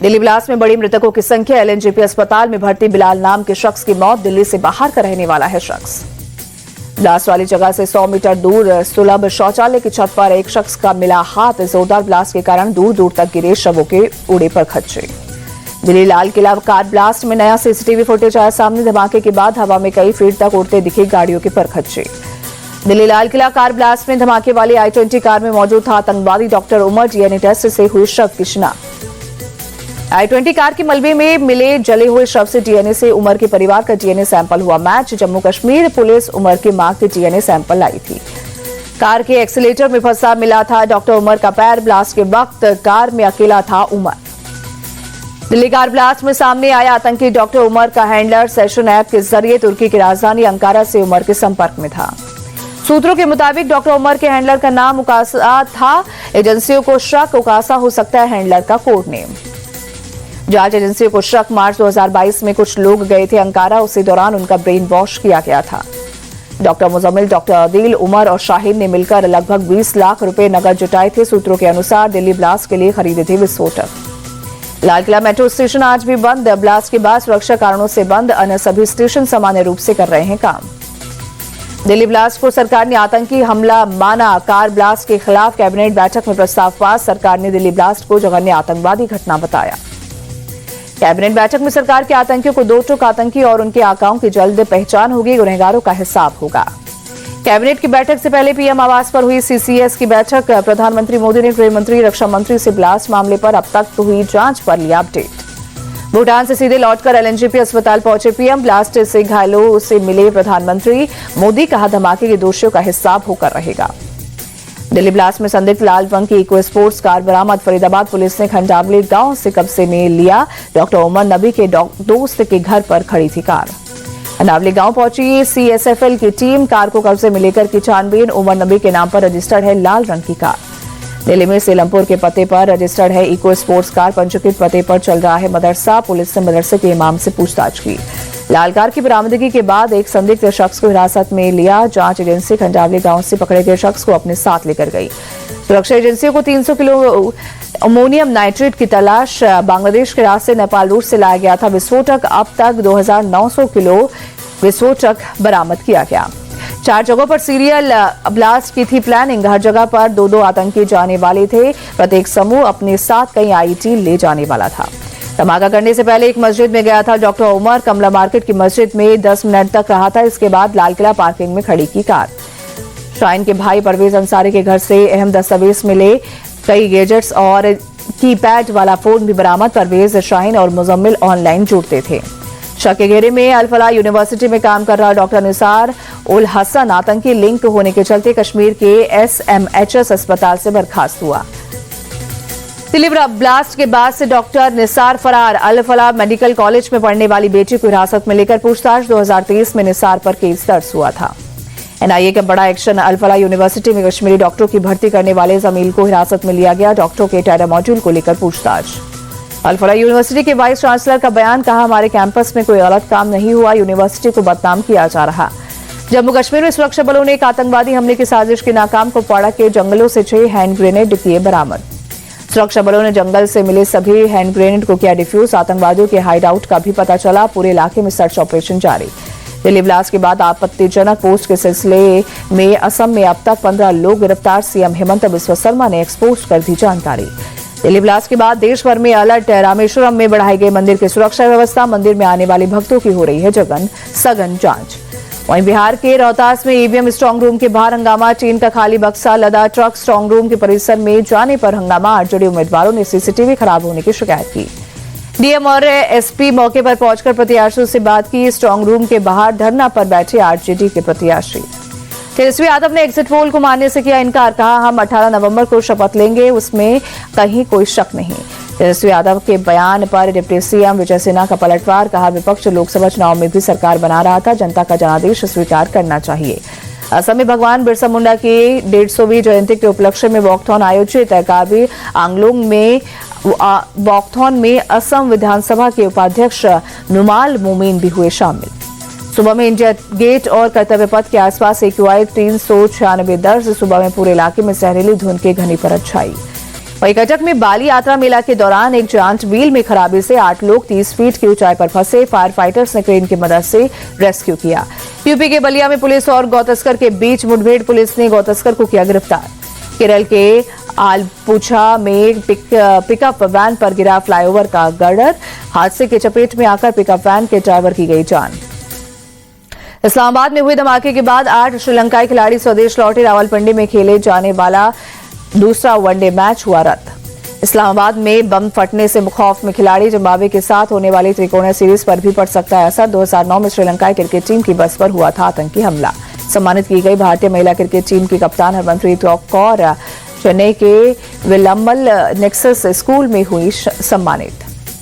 Delhi blast में बड़ी मृतकों की संख्या। एलएनजेपी अस्पताल में भर्ती बिलाल नाम के शख्स की मौत। दिल्ली से बाहर का रहने वाला है शख्स। ब्लास्ट वाली जगह से 100 मीटर दूर सुलभ शौचालय की छत पर एक शख्स का मिला हाथ। जोरदार ब्लास्ट के कारण दूर दूर तक गिरे शवों के उड़े पर खच्चे। दिल्ली लाल किला कार ब्लास्ट में नया सीसीटीवी फुटेज आया सामने। धमाके के बाद हवा में कई फीट तक उड़ते दिखे गाड़ियों के परखच्चे। दिल्ली लाल किला कार ब्लास्ट में धमाके वाली I-20 कार में मौजूद था आतंकवादी डॉक्टर उमर। डीएनए टेस्ट से हुई शव की शिनाख्त। I-20 कार के मलबे में मिले जले हुए शव से डीएनए से उमर के परिवार का डीएनए सैंपल हुआ मैच। जम्मू कश्मीर पुलिस उमर की मां के डीएनए सैंपल लाई थी। कार के एक्सीलेटर में फंसा मिला था डॉक्टर उमर का पैर। ब्लास्ट के वक्त कार में अकेला था उमर। दिल्ली कार ब्लास्ट में सामने आया आतंकी डॉक्टर उमर का हैंडलर सेशन ऐप के जरिए तुर्की की राजधानी अंकारा से उमर के संपर्क में था। सूत्रों के मुताबिक डॉक्टर उमर के हैंडलर का नाम उकासा था। एजेंसियों को शक उकासा हो सकता है हैंडलर का कोड नेम। जांच एजेंसियों को शक मार्च 2022 में कुछ लोग गए थे अंकारा। उसी दौरान उनका ब्रेन वॉश किया गया था। डॉक्टर मुजम्मिल, डॉक्टर अदील, उमर और शाहिद ने मिलकर लगभग 20 लाख रुपए नकद जुटाए थे। सूत्रों के अनुसार दिल्ली ब्लास्ट के लिए खरीदे थे विस्फोटक। लाल किला मेट्रो स्टेशन आज भी बंद। ब्लास्ट के बाद सुरक्षा कारणों से बंद। अन्य सभी स्टेशन सामान्य रूप से कर रहे हैं काम। दिल्ली ब्लास्ट को सरकार ने आतंकी हमला माना। कार ब्लास्ट के खिलाफ कैबिनेट बैठक में प्रस्ताव पास। सरकार ने दिल्ली ब्लास्ट को जघन्य आतंकवादी घटना बताया। कैबिनेट बैठक में सरकार के आतंकियों को 2 टुक आतंकी और उनके आकाओं की जल्द पहचान होगी। गुनहगारों का हिसाब होगा। कैबिनेट की बैठक से पहले पीएम आवास पर हुई सीसीएस की बैठक। प्रधानमंत्री मोदी ने गृह मंत्री, रक्षा मंत्री से ब्लास्ट मामले पर अब तक हुई जांच पर लिया अपडेट। भूटान से सीधे लौटकर एलएनजेपी अस्पताल पहुंचे पीएम। ब्लास्ट से घायलों से मिले प्रधानमंत्री मोदी। कहा धमाके के दोषियों का हिसाब होकर रहेगा। दिल्ली ब्लास्ट में संदिग्ध लाल रंग की इको स्पोर्ट्स कार बरामद। फरीदाबाद पुलिस ने खंडावली गांव से कब्जे में लिया। डॉक्टर उमर नबी के दोस्त के घर पर खड़ी थी कार। खंडावली गांव पहुंची सीएसएफएल की टीम। कार को कब्जे में लेकर की छानबीन। उमर नबी के नाम पर रजिस्टर्ड है लाल रंग की कार। दिल्ली में सेलमपुर के पते पर रजिस्टर्ड है इको स्पोर्ट्स कार। पंजीकृत पते पर चल रहा है मदरसा। पुलिस ने मदरसे के इमाम से पूछताछ की। लाल कार की बरामदगी के बाद एक संदिग्ध शख्स को हिरासत में लिया। जांच एजेंसी खंडावली गांव से पकड़े गए शख्स को अपने साथ लेकर गई। सुरक्षा एजेंसियों को 300 किलो अमोनियम नाइट्रेट की तलाश। बांग्लादेश के रास्ते नेपाल रूट से लाया गया था विस्फोटक। अब तक 2900 किलो विस्फोटक बरामद किया गया। 4 जगहों पर सीरियल ब्लास्ट की थी प्लानिंग। हर जगह पर 2-2 आतंकी जाने वाले थे। प्रत्येक समूह अपने साथ कई आईईडी ले जाने वाला था। धमाका करने से पहले एक मस्जिद में गया था डॉक्टर उमर। कमला मार्केट की मस्जिद में 10 मिनट तक रहा था। इसके बाद लाल किला पार्किंग में खड़ी की कार। शाहीन के भाई परवेज अंसारी के घर से अहम दस्तावेज मिले। कई गैजेट्स और कीपैड वाला फोन भी बरामद। परवेज, शाहीन और मुजम्मिल ऑनलाइन जुड़ते थे। शक के घेरे में अल फलाह यूनिवर्सिटी में काम कर रहा डॉक्टर निसार उल हसन आतंकी लिंक होने के चलते कश्मीर के SMHS अस्पताल से बर्खास्त हुआ। दिल्ली ब्लास्ट के बाद से डॉक्टर निसार फरार। अल फलाह मेडिकल कॉलेज में पढ़ने वाली बेटी को हिरासत में लेकर पूछताछ। 2023 में निसार पर केस दर्ज हुआ था। एनआईए का बड़ा एक्शन। अल फलाह यूनिवर्सिटी में कश्मीरी डॉक्टरों की भर्ती करने वाले जमील को हिरासत में लिया गया। डॉक्टरों के टेरा मॉड्यूल को लेकर पूछताछ। अल फलाह यूनिवर्सिटी के वाइस चांसलर का बयान। कहा हमारे कैंपस में कोई गलत काम नहीं हुआ। यूनिवर्सिटी को बदनाम किया जा रहा। जम्मू कश्मीर में सुरक्षा बलों ने एक आतंकवादी हमले की साजिश के नाकाम कुपवाड़ा के जंगलों से 6 हैंड ग्रेनेड किए बरामद। सुरक्षा बलों ने जंगल से मिले सभी हैंड ग्रेनेड को किया डिफ्यूज। आतंकवादियों के हाइड आउट का भी पता चला। पूरे इलाके में सर्च ऑपरेशन जारी। दिल्ली ब्लास्ट के बाद आपत्तिजनक पोस्ट के सिलसिले में असम में अब तक 15 लोग गिरफ्तार। सीएम हेमंत बिस्वा शर्मा ने एक्सपोज कर दी जानकारी। दिल्ली ब्लास्ट के बाद देश भर में अलर्ट। रामेश्वरम में बढ़ाई गई मंदिर की सुरक्षा व्यवस्था। मंदिर में आने वाले भक्तों की हो रही है सघन जांच। वहीं बिहार के रोहतास में ईवीएम स्ट्रांग रूम के बाहर हंगामा। चीन का खाली बक्सा लदा ट्रक स्ट्रांग रूम के परिसर में जाने पर हंगामा। आरजेडी उम्मीदवारों ने सीसीटीवी खराब होने की शिकायत की। डीएम और एसपी मौके पर पहुंचकर प्रत्याशियों से बात की। स्ट्रांग रूम के बाहर धरना पर बैठे आरजेडी के प्रत्याशी। तेजस्वी यादव ने एग्जिट पोल को मानने से किया इनकार। कहा हम 18 नवंबर को शपथ लेंगे, उसमें कहीं कोई शक नहीं। तेजस्वी यादव के बयान पर डिप्टी सीएम विजय सिन्हा का पलटवार। कहा विपक्ष लोकसभा चुनाव में भी सरकार बना रहा था। जनता का जनादेश स्वीकार करना चाहिए। असम में भगवान बिरसा मुंडा की 150वीं जयंती के उपलक्ष्य में वॉकथॉन आयोजित। कार्बी आंगलोंग में वॉकथॉन में असम विधानसभा के उपाध्यक्ष नुमाल मोमीन भी हुए शामिल। सुबह में इंडिया गेट और कर्तव्य पथ के आसपास AQI 396 दर्ज। सुबह में पूरे इलाके में जहरीली धुंध की घनी परत छाई। वहीं कटक में बाली यात्रा मेला के दौरान एक जांच व्हील में खराबी से 8 लोग 30 फीट की ऊंचाई पर फंसे। फायर फाइटर्स ने क्रेन की मदद से रेस्क्यू किया। यूपी के बलिया में पुलिस और गौतस्कर के बीच मुठभेड़, पुलिस ने गौतस्कर को किया गिरफ्तार। केरल के आलपुझा में पिकअप वैन पर गिरा फ्लाईओवर का गर्डर, हादसे के चपेट में आकर पिकअप वैन के ड्राइवर की गई जान। इस्लामाबाद में हुए धमाके के बाद 8 श्रीलंकाई खिलाड़ी स्वदेश लौटे। रावलपिंडी में खेले जाने वाला दूसरा वनडे मैच हुआ रद्द। इस्लामाबाद में बम फटने से खौफ में खिलाड़ी, जिम्बाब्वे के साथ होने वाली त्रिकोणीय सीरीज पर भी पड़ सकता है असर। 2009 में श्रीलंकाई क्रिकेट टीम की बस पर हुआ था आतंकी हमला। सम्मानित की गई भारतीय महिला क्रिकेट टीम की कप्तान हरमनप्रीत कौर चेन्नई के विलम्बल नेक्सस स्कूल में हुई सम्मानित।